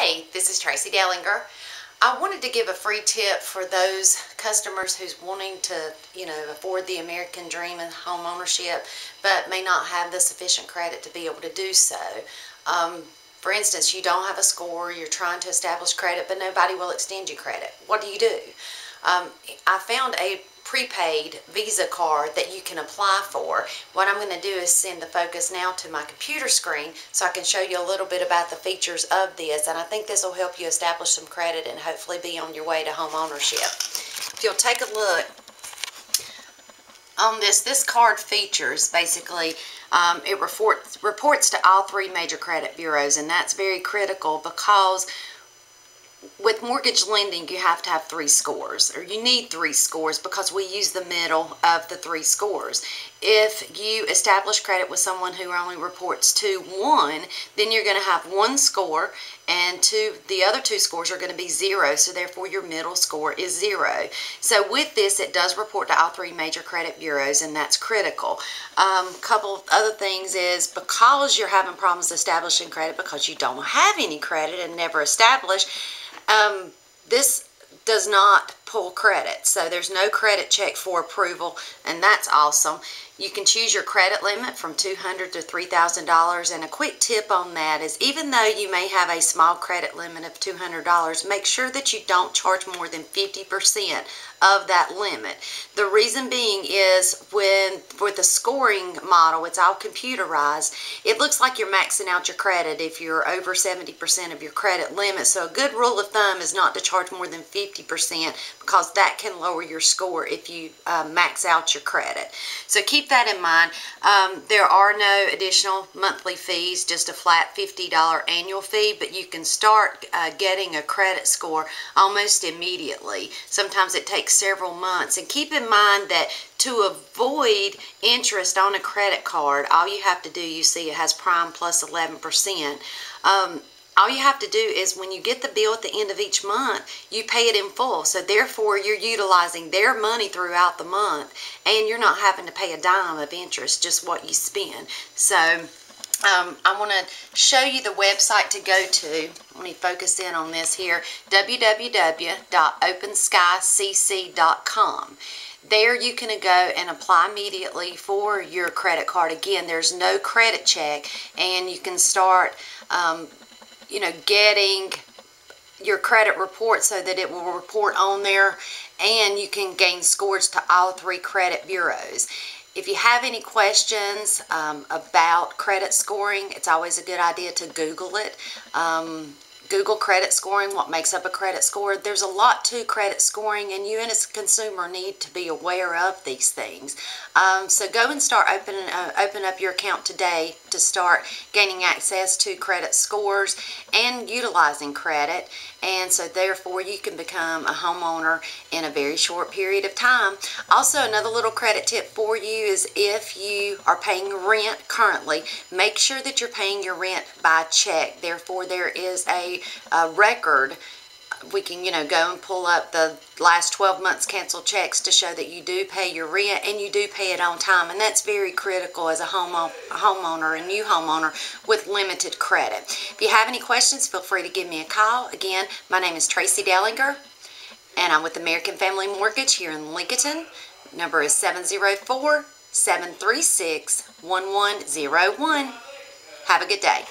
Hey, this is Tracy Dellinger. I wanted to give a free tip for those customers who's wanting to, afford the American dream of home ownership, but may not have the sufficient credit to be able to do so. For instance, you don't have a score, you're trying to establish credit, but nobody will extend you credit. What do? I found a prepaid Visa card that you can apply for. What I'm going to do is send the focus now to my computer screen so I can show you a little bit about the features of this, and I think this will help you establish some credit and hopefully be on your way to home ownership. If you'll take a look on this card features basically it reports to all three major credit bureaus, and that's very critical because with mortgage lending, you have to have 3 scores, or you need 3 scores because we use the middle of the 3 scores. If you establish credit with someone who only reports to 1, then you're going to have 1 score, and the other 2 scores are going to be 0, so therefore your middle score is 0. So with this, it does report to all 3 major credit bureaus, and that's critical. Couple of other things is because you're having problems establishing credit because you don't have any credit and never established, this does not pull credit, so there's no credit check for approval, and that's awesome. You can choose your credit limit from $200 to $3,000, and a quick tip on that is even though you may have a small credit limit of $200, make sure that you don't charge more than 50% of that limit. The reason being is with the scoring model, it's all computerized, it looks like you're maxing out your credit if you're over 70% of your credit limit. So a good rule of thumb is not to charge more than 50% because that can lower your score if you max out your credit. So keep that in mind. There are no additional monthly fees, just a flat $50 annual fee, but you can start getting a credit score almost immediately. Sometimes it takes several months, and keep in mind that to avoid interest on a credit card, all you have to do, you see it has prime plus 11%. All you have to do is when you get the bill at the end of each month, you pay it in full. So therefore, you're utilizing their money throughout the month, and you're not having to pay a dime of interest, just what you spend. So I want to show you the website to go to. Let me focus in on this here, www.openskycc.com. There you can go and apply immediately for your credit card. Again, there's no credit check, and you can start getting your credit report so that it will report on there, and you can gain scores to all 3 credit bureaus. If you have any questions about credit scoring, it's always a good idea to Google it. Google credit scoring, what makes up a credit score. There's a lot to credit scoring, and you as a consumer need to be aware of these things. So go and start open up your account today to start gaining access to credit scores and utilizing credit, and so therefore you can become a homeowner in a very short period of time. Also, another little credit tip for you is if you are paying rent currently, make sure that you're paying your rent by check. Therefore, there is a record. We can, go and pull up the last 12 months canceled checks to show that you do pay your rent and you do pay it on time, and that's very critical as a homeowner, a new homeowner with limited credit. If you have any questions, feel free to give me a call. Again, my name is Tracy Dellinger, and I'm with American Family Mortgage here in Lincoln. Number is 704-736-1101. Have a good day.